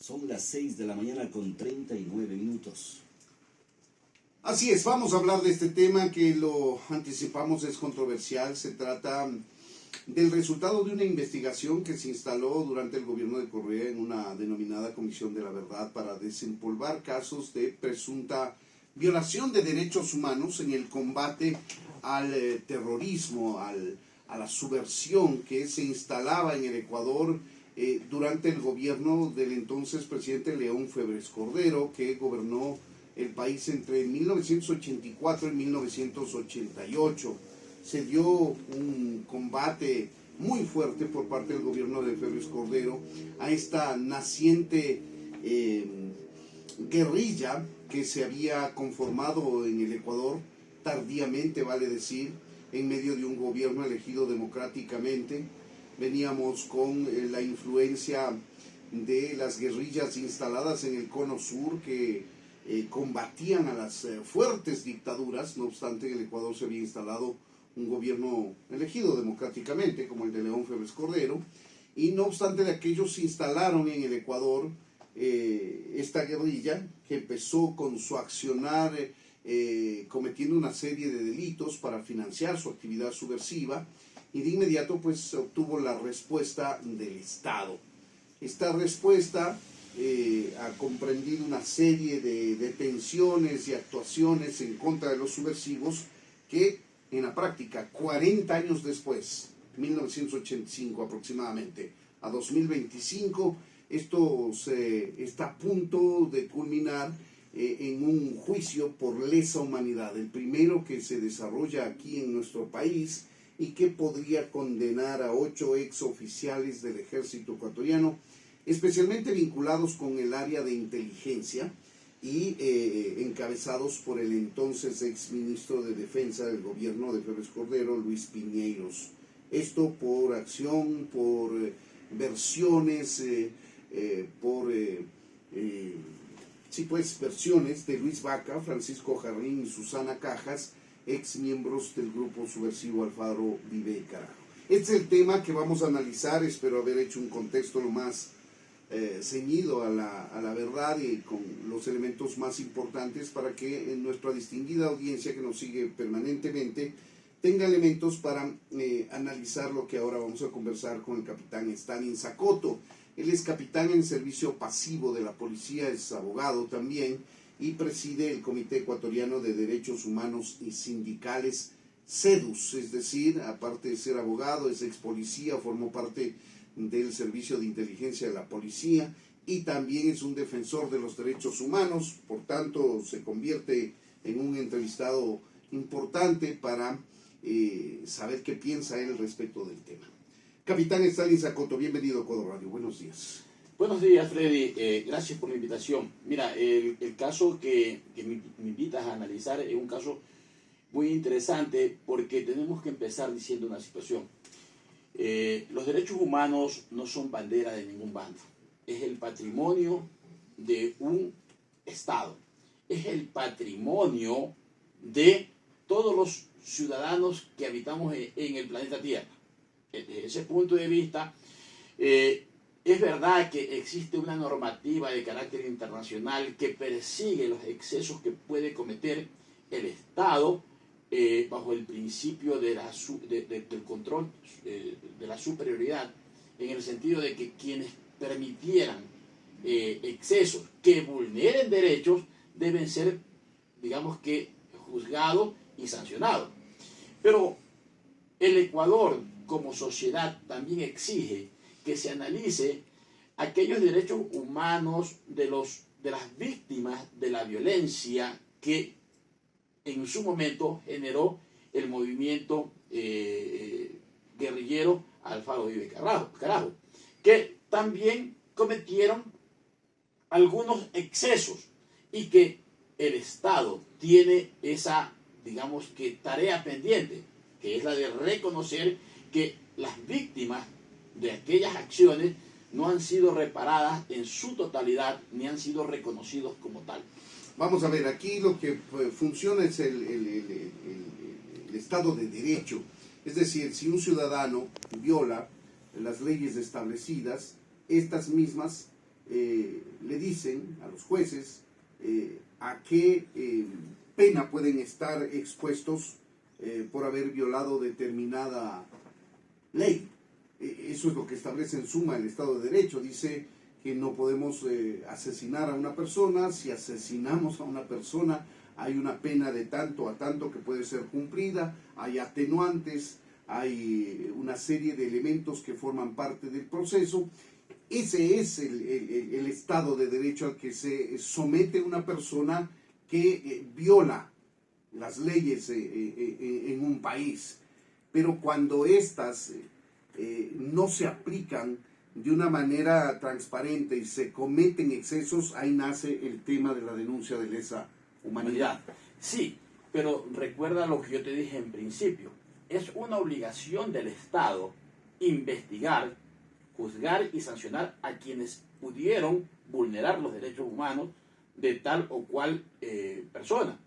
Son las 6 de la mañana con 39 minutos. Así es, vamos a hablar de este tema que lo anticipamos, es controversial. Se trata del resultado de una investigación que se instaló durante el gobierno de Correa en una denominada Comisión de la Verdad para desempolvar casos de presunta violación de derechos humanos en el combate al terrorismo, a la subversión que se instalaba en el Ecuador durante el gobierno del entonces presidente León Febres Cordero, que gobernó el país entre 1984 y 1988. Se dio un combate muy fuerte por parte del gobierno de Febres Cordero a esta naciente guerrilla que se había conformado en el Ecuador, tardíamente vale decir, en medio de un gobierno elegido democráticamente. Veníamos con la influencia de las guerrillas instaladas en el Cono Sur que combatían a las fuertes dictaduras. No obstante, en el Ecuador se había instalado un gobierno elegido democráticamente, como el de León Febres Cordero, y no obstante de aquellos se instalaron en el Ecuador esta guerrilla que empezó con su accionar cometiendo una serie de delitos para financiar su actividad subversiva, y de inmediato pues obtuvo la respuesta del Estado. Esta respuesta ha comprendido una serie de detenciones y actuaciones en contra de los subversivos que en la práctica 40 años después, 1985 aproximadamente, a 2025, esto está a punto de culminar en un juicio por lesa humanidad, el primero que se desarrolla aquí en nuestro país y que podría condenar a 8 exoficiales del ejército ecuatoriano, especialmente vinculados con el área de inteligencia y encabezados por el entonces exministro de Defensa del gobierno de Febres Cordero, Luis Piñeiros. Esto por acción, por versiones, versiones de Luis Vaca, Francisco Jarrín y Susana Cajas, ex miembros del grupo subversivo Alfaro Vive y Carajo. Este es el tema que vamos a analizar. Espero haber hecho un contexto lo más ceñido a la verdad y con los elementos más importantes para que nuestra distinguida audiencia que nos sigue permanentemente tenga elementos para analizar lo que ahora vamos a conversar con el capitán Stalin Zacoto. Él es capitán en servicio pasivo de la policía, es abogado también y preside el Comité Ecuatoriano de Derechos Humanos y Sindicales, CEDUS, es decir, aparte de ser abogado, es ex policía, formó parte del servicio de inteligencia de la policía y también es un defensor de los derechos humanos. Por tanto, se convierte en un entrevistado importante para saber qué piensa él respecto del tema. Capitán Stalin Zacoto, bienvenido a Ecuador Radio, buenos días. Buenos días, Freddy, gracias por la invitación. Mira, el caso que me invitas a analizar es un caso muy interesante porque tenemos que empezar diciendo una situación. Los derechos humanos no son bandera de ningún bando, es el patrimonio de un Estado, es el patrimonio de todos los ciudadanos que habitamos en el planeta Tierra. Desde ese punto de vista, es verdad que existe una normativa de carácter internacional que persigue los excesos que puede cometer el Estado bajo el principio del control de la superioridad, en el sentido de que quienes permitieran excesos que vulneren derechos deben ser, digamos que, juzgados y sancionados. Pero el Ecuador como sociedad también exige que se analice aquellos derechos humanos de las víctimas de la violencia que en su momento generó el movimiento guerrillero Alfaro Vive Carajo, que también cometieron algunos excesos y que el Estado tiene esa, digamos que, tarea pendiente, que es la de reconocer que las víctimas de aquellas acciones no han sido reparadas en su totalidad ni han sido reconocidos como tal. Vamos a ver, aquí lo que funciona es el Estado de Derecho. Es decir, si un ciudadano viola las leyes establecidas, estas mismas dicen a los jueces a qué pena pueden estar expuestos por haber violado determinada ley. Eso es lo que establece en suma el Estado de Derecho. Dice que no podemos asesinar a una persona. Si asesinamos a una persona hay una pena de tanto a tanto que puede ser cumplida, hay atenuantes, hay una serie de elementos que forman parte del proceso. Ese es el Estado de Derecho al que se somete una persona que viola las leyes en un país. Pero cuando éstas no se aplican de una manera transparente y se cometen excesos, ahí nace el tema de la denuncia de lesa humanidad. Sí, pero recuerda lo que yo te dije en principio. Es una obligación del Estado investigar, juzgar y sancionar a quienes pudieron vulnerar los derechos humanos de tal o cual persona.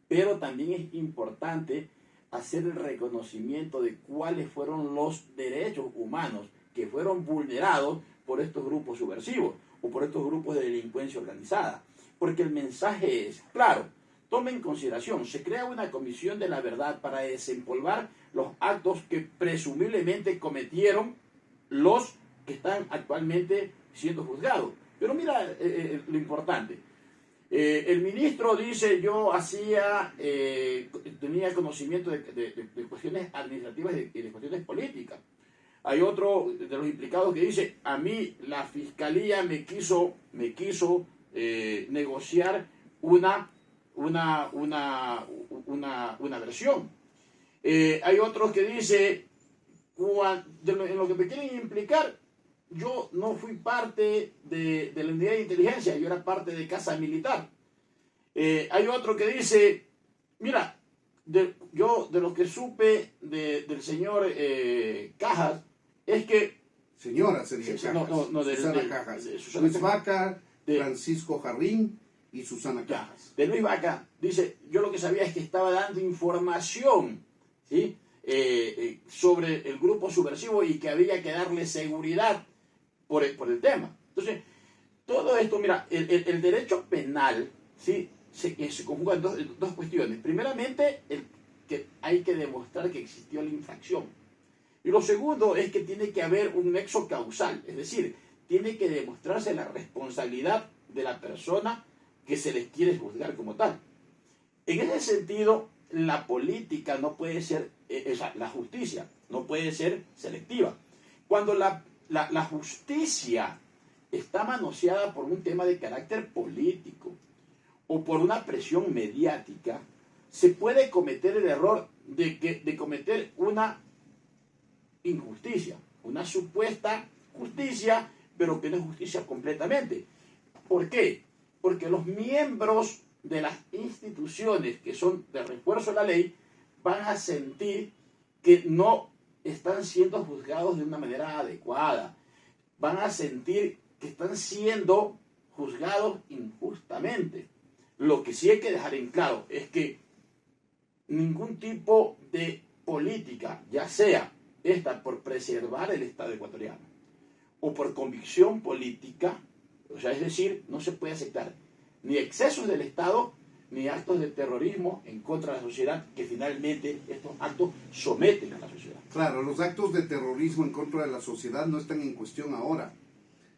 Pero también es importante hacer el reconocimiento de cuáles fueron los derechos humanos que fueron vulnerados por estos grupos subversivos o por estos grupos de delincuencia organizada. Porque el mensaje es claro. Tome en consideración, se crea una comisión de la verdad para desempolvar los actos que presumiblemente cometieron los que están actualmente siendo juzgados. Pero mira lo importante. El ministro dice, yo tenía conocimiento de cuestiones administrativas y de cuestiones políticas. Hay otro de los implicados que dice, a mí la fiscalía me quiso negociar una versión. Hay otros que dice, en lo que me quieren implicar, yo no fui parte de la unidad de inteligencia, yo era parte de Casa Militar. Hay otro que dice, mira, yo de lo que supe del señor Cajas, es que... Señora sería Cajas, Susana Cajas. Luis Vaca, Francisco Jarrín y Susana Cajas. De Luis Vaca, dice, yo lo que sabía es que estaba dando información, ¿sí? Sobre el grupo subversivo y que había que darle seguridad por el tema. Entonces, todo esto, mira, el derecho penal, ¿sí? se conjuga en dos cuestiones. Primeramente, que hay que demostrar que existió la infracción. Y lo segundo es que tiene que haber un nexo causal, es decir, tiene que demostrarse la responsabilidad de la persona que se les quiere juzgar como tal. En ese sentido, la política no puede ser, la justicia no puede ser selectiva. Cuando la justicia está manoseada por un tema de carácter político o por una presión mediática, se puede cometer el error de cometer una injusticia, una supuesta justicia, pero que no es justicia completamente. ¿Por qué? Porque los miembros de las instituciones que son de refuerzo a la ley van a sentir que no están siendo juzgados de una manera adecuada. Van a sentir que están siendo juzgados injustamente. Lo que sí hay que dejar en claro es que ningún tipo de política, ya sea esta por preservar el Estado ecuatoriano o por convicción política, o sea, es decir, no se puede aceptar ni excesos del Estado ni actos de terrorismo en contra de la sociedad, que finalmente estos actos someten a la sociedad. Claro, los actos de terrorismo en contra de la sociedad no están en cuestión ahora,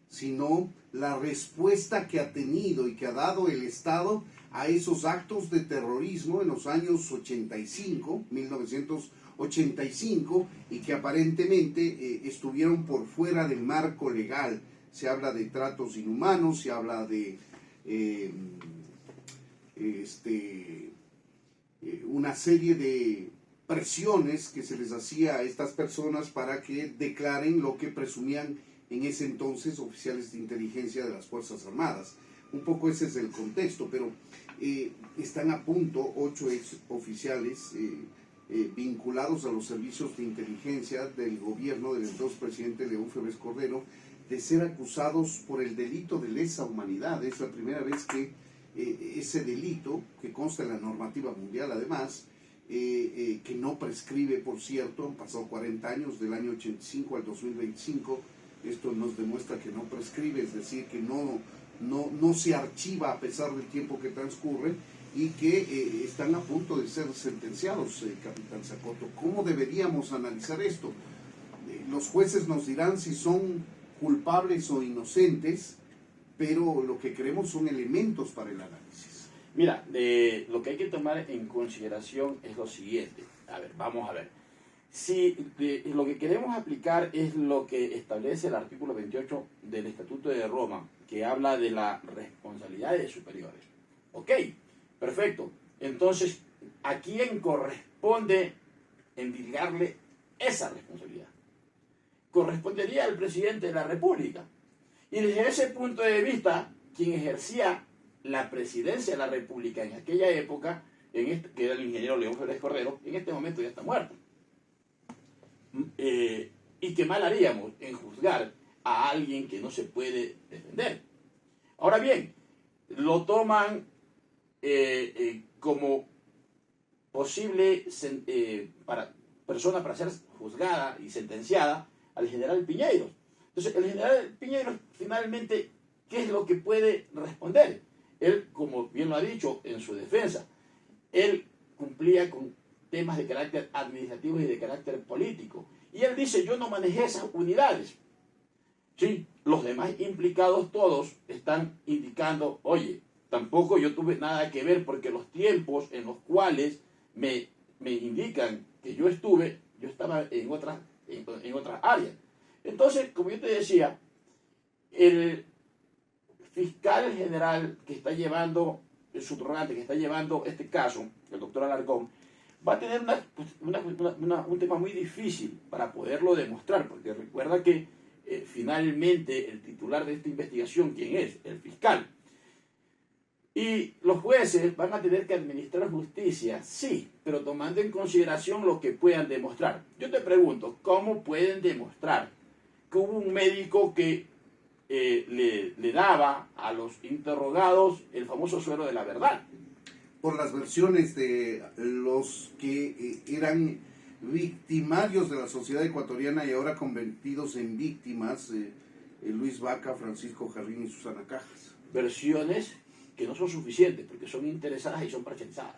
sino la respuesta que ha tenido y que ha dado el Estado a esos actos de terrorismo en los años 1985, y que aparentemente estuvieron por fuera del marco legal. Se habla de tratos inhumanos, se habla de una serie de presiones que se les hacía a estas personas para que declaren lo que presumían en ese entonces oficiales de inteligencia de las Fuerzas Armadas. Un poco ese es el contexto, pero están a punto 8 ex oficiales vinculados a los servicios de inteligencia del gobierno del entonces presidente León Febres Cordero de ser acusados por el delito de lesa humanidad. Es la primera vez que ese delito, que consta en la normativa mundial además, que no prescribe, por cierto, han pasado 40 años, del año 85 al 2025, esto nos demuestra que no prescribe, es decir, que no no se archiva a pesar del tiempo que transcurre y que están a punto de ser sentenciados, capitán Zacoto. ¿Cómo deberíamos analizar esto? Los jueces nos dirán si son culpables o inocentes, pero lo que queremos son elementos para el análisis. Mira, lo que hay que tomar en consideración es lo siguiente. A ver, vamos a ver. Si lo que queremos aplicar es lo que establece el artículo 28 del Estatuto de Roma, que habla de la responsabilidad de superiores. Ok, perfecto. Entonces, ¿a quién corresponde endilgarle esa responsabilidad? Correspondería al presidente de la República. Y desde ese punto de vista, quien ejercía la presidencia de la República en aquella época, que era el ingeniero León Febres Cordero, en este momento ya está muerto. Y qué mal haríamos en juzgar a alguien que no se puede defender. Ahora bien, lo toman como posible persona para ser juzgada y sentenciada al general Piñeiro. Entonces, el general Piñeiro finalmente, ¿qué es lo que puede responder? Él, como bien lo ha dicho en su defensa, él cumplía con temas de carácter administrativo y de carácter político. Y él dice, yo no manejé esas unidades. Sí, los demás implicados todos están indicando, oye, tampoco yo tuve nada que ver porque los tiempos en los cuales me indican que yo estaba en otras áreas. Entonces, como yo te decía, el fiscal general que está llevando, el subrogante que está llevando este caso, el doctor Alarcón, va a tener un tema muy difícil para poderlo demostrar, porque recuerda que finalmente el titular de esta investigación, ¿quién es? El fiscal. Y los jueces van a tener que administrar justicia, sí, pero tomando en consideración lo que puedan demostrar. Yo te pregunto, ¿cómo pueden demostrar que hubo un médico que le daba a los interrogados el famoso suero de la verdad? Por las versiones de los que eran victimarios de la sociedad ecuatoriana y ahora convertidos en víctimas, Luis Vaca, Francisco Jarrín y Susana Cajas. Versiones que no son suficientes porque son interesadas y son parcializadas.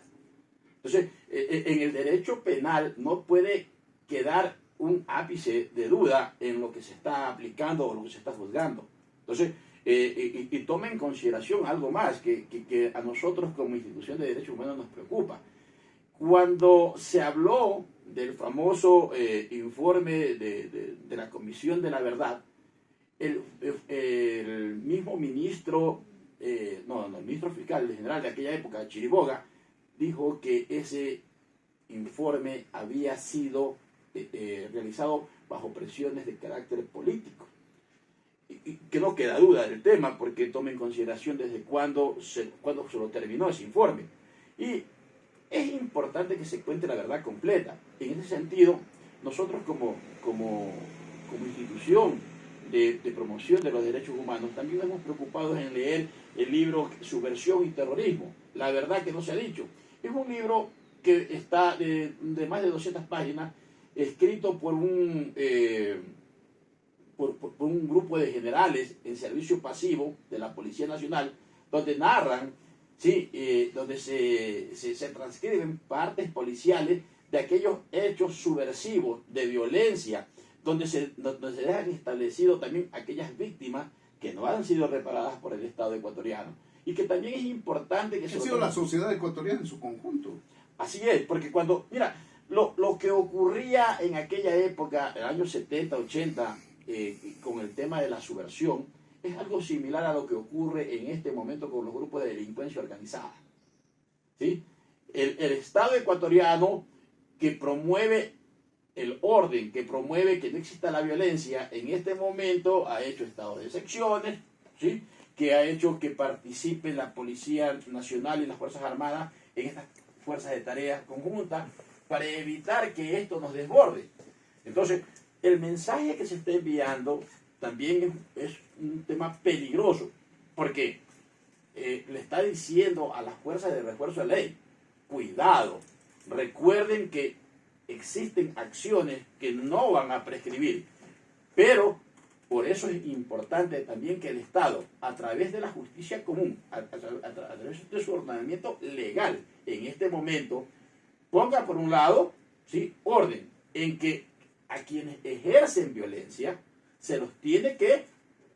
Entonces, en el derecho penal no puede quedar un ápice de duda en lo que se está aplicando o lo que se está juzgando. Entonces, y tome en consideración algo más que a nosotros como institución de derechos humanos nos preocupa. Cuando se habló del famoso informe de la Comisión de la Verdad, el mismo ministro, el ministro fiscal general de aquella época, Chiriboga, dijo que ese informe había sido realizado bajo presiones de carácter político. Y que no queda duda del tema, porque toma en consideración desde cuándo se lo terminó ese informe. Y es importante que se cuente la verdad completa. En ese sentido, nosotros como institución de promoción de los derechos humanos, también nos hemos preocupado en leer el libro Subversión y Terrorismo, la verdad que no se ha dicho. Es un libro que está de más de 200 páginas, escrito por un grupo de generales en servicio pasivo de la Policía Nacional, donde narran, ¿sí? Donde se transcriben partes policiales de aquellos hechos subversivos de violencia, donde se dejan establecido también aquellas víctimas que no han sido reparadas por el Estado ecuatoriano. Y que también es importante que... Ha sido la sociedad ecuatoriana en su conjunto. Así es, porque cuando, mira, lo que ocurría en aquella época, en los años 70, 80, con el tema de la subversión, es algo similar a lo que ocurre en este momento con los grupos de delincuencia organizada. ¿Sí? El Estado ecuatoriano que promueve el orden, que promueve que no exista la violencia, en este momento ha hecho estado de secciones, ¿sí? Que ha hecho que participe la Policía Nacional y las Fuerzas Armadas en estas fuerzas de tareas conjuntas para evitar que esto nos desborde. Entonces, el mensaje que se está enviando también es un tema peligroso, porque le está diciendo a las fuerzas de refuerzo de ley, cuidado, recuerden que existen acciones que no van a prescribir, pero Por eso es importante también que el Estado, a través de la justicia común, a través de su ordenamiento legal, en este momento, ponga por un lado, ¿sí?, orden en que a quienes ejercen violencia se los tiene que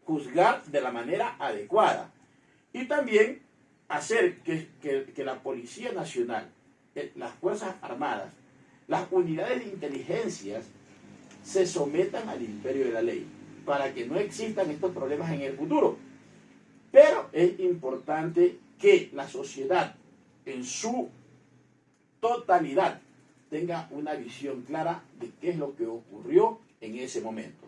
juzgar de la manera adecuada. Y también hacer que la Policía Nacional, las Fuerzas Armadas, las unidades de inteligencia se sometan al imperio de la ley, para que no existan estos problemas en el futuro. Pero es importante que la sociedad en su totalidad tenga una visión clara de qué es lo que ocurrió en ese momento.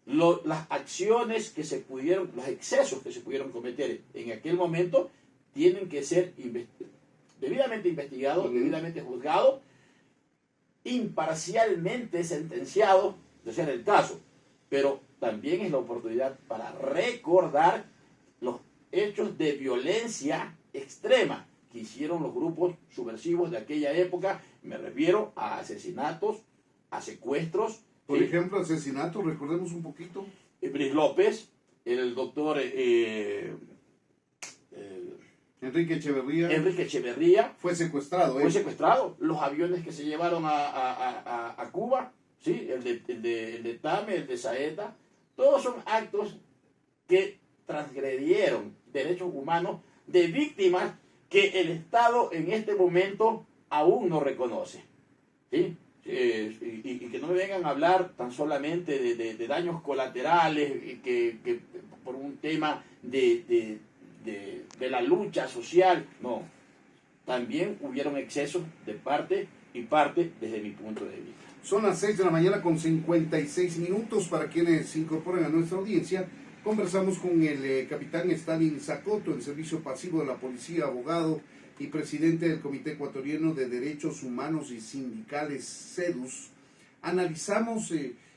Las acciones que se pudieron, los excesos que se pudieron cometer en aquel momento tienen que ser debidamente investigados, debidamente juzgados, imparcialmente sentenciados, de ser el caso. Pero también es la oportunidad para recordar los hechos de violencia extrema que hicieron los grupos subversivos de aquella época. Me refiero a asesinatos, a secuestros. Por ejemplo, asesinatos, recordemos un poquito. Brice López, el doctor Enrique Echeverría fue secuestrado. Fue secuestrado. Los aviones que se llevaron a Cuba, ¿sí?, el de Tame, el de Saeta, todos son actos que transgredieron derechos humanos de víctimas que el Estado en este momento aún no reconoce, ¿sí? Y que no me vengan a hablar tan solamente de daños colaterales, que por un tema de la lucha social. No, también hubieron excesos de parte y parte desde mi punto de vista. Son las 6 de la mañana con 56 minutos. Para quienes se incorporan a nuestra audiencia, conversamos con el capitán Stalin Zacoto, en servicio pasivo de la policía, abogado y presidente del Comité Ecuatoriano de Derechos Humanos y Sindicales, CEDUS. Analizamos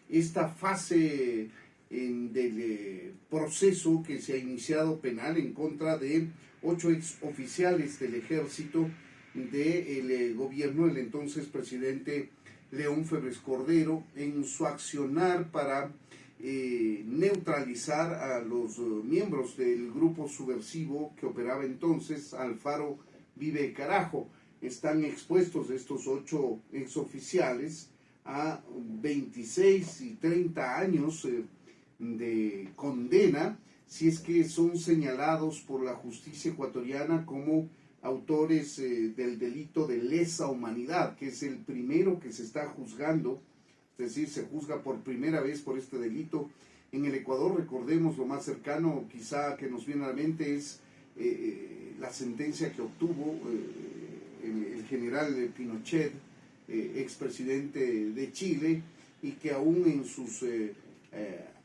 esta fase del proceso que se ha iniciado penal en contra de 8 exoficiales del ejército del gobierno del entonces presidente León Febres Cordero, en su accionar para neutralizar a los miembros del grupo subversivo que operaba entonces, Alfaro Vive Carajo. Están expuestos estos 8 exoficiales a 26 y 30 años de condena, si es que son señalados por la justicia ecuatoriana como autores del delito de lesa humanidad, que es el primero que se está juzgando, es decir, se juzga por primera vez por este delito en el Ecuador. Recordemos, lo más cercano quizá que nos viene a la mente es la sentencia que obtuvo el general Pinochet, expresidente de Chile, y que aún en sus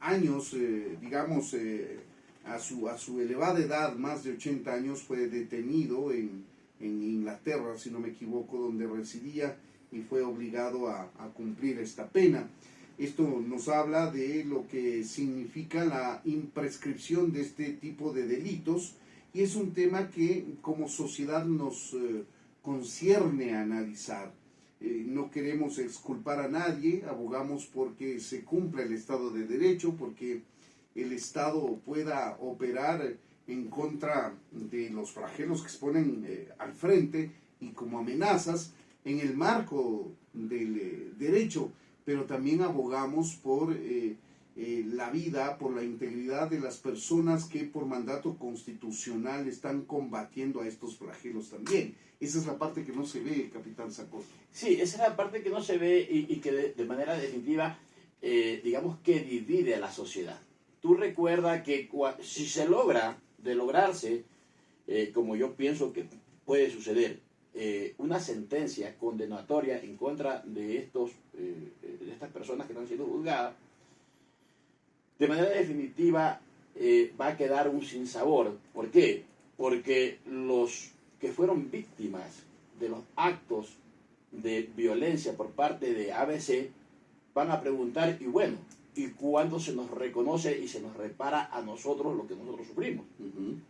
años, digamos, a su elevada edad, más de 80 años, fue detenido en Inglaterra, si no me equivoco, donde residía, y fue obligado a cumplir esta pena. Esto nos habla de lo que significa la imprescripción de este tipo de delitos, y es un tema que como sociedad nos concierne a analizar. No queremos exculpar a nadie, abogamos porque se cumpla el Estado de Derecho, porque el Estado pueda operar en contra de los flagelos que se ponen al frente y como amenazas en el marco del derecho, pero también abogamos por la vida, por la integridad de las personas que por mandato constitucional están combatiendo a estos flagelos también. Esa es la parte que no se ve, capitán Zacoto. Sí, esa es la parte que no se ve y que de manera definitiva, digamos que divide a la sociedad. Tú recuerda que si se logra, de lograrse, como yo pienso que puede suceder, una sentencia condenatoria en contra de estas personas que están siendo juzgadas, de manera definitiva va a quedar un sinsabor. ¿Por qué? Porque los que fueron víctimas de los actos de violencia por parte de ABC van a preguntar, y bueno, ¿y cuándo se nos reconoce y se nos repara a nosotros lo que nosotros sufrimos?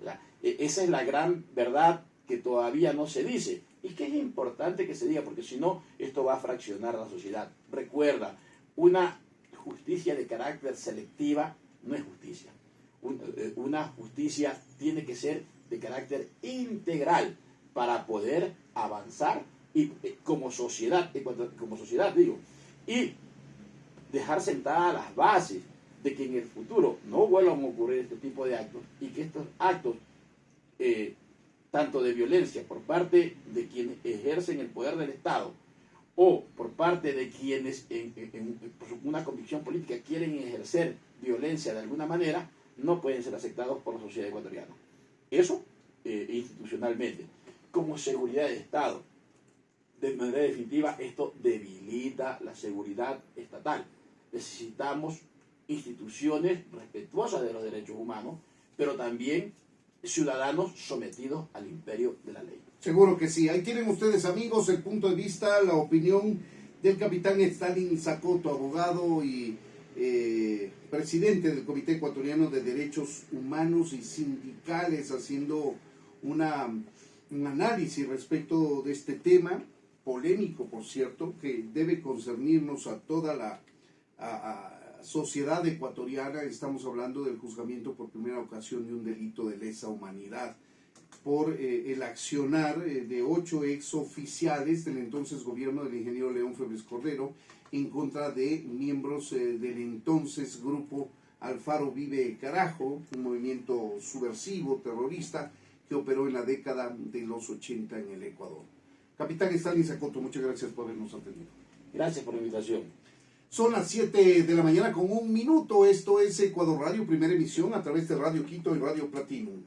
O sea, esa es la gran verdad que todavía no se dice y que es importante que se diga, porque si no, esto va a fraccionar la sociedad. Recuerda, una justicia de carácter selectiva no es justicia. Una justicia tiene que ser de carácter integral para poder avanzar y como sociedad digo, y dejar sentadas las bases de que en el futuro no vuelvan a ocurrir este tipo de actos y que estos actos tanto de violencia por parte de quienes ejercen el poder del Estado o por parte de quienes por una convicción política quieren ejercer violencia de alguna manera, no pueden ser aceptados por la sociedad ecuatoriana. Eso institucionalmente. Como seguridad de Estado, de manera definitiva, esto debilita la seguridad estatal. Necesitamos instituciones respetuosas de los derechos humanos, pero también ciudadanos sometidos al imperio de la ley. Seguro que sí. Ahí tienen ustedes, amigos, el punto de vista, la opinión del capitán Stalin Zacoto, abogado y presidente del Comité Ecuatoriano de Derechos Humanos y Sindicales, haciendo un análisis respecto de este tema, polémico, por cierto, que debe concernirnos a toda la sociedad ecuatoriana. Estamos hablando del juzgamiento por primera ocasión de un delito de lesa humanidad por el accionar de 8 exoficiales del entonces gobierno del ingeniero León Febres Cordero en contra de miembros del entonces grupo Alfaro Vive Carajo, un movimiento subversivo, terrorista, que operó en la década de los 80 en el Ecuador. Capitán Stalin Zacoto, muchas gracias por habernos atendido. Gracias por la invitación. Son las 7 de la mañana con 1 minuto. Esto es Ecuador Radio, primera emisión a través de Radio Quito y Radio Platinum.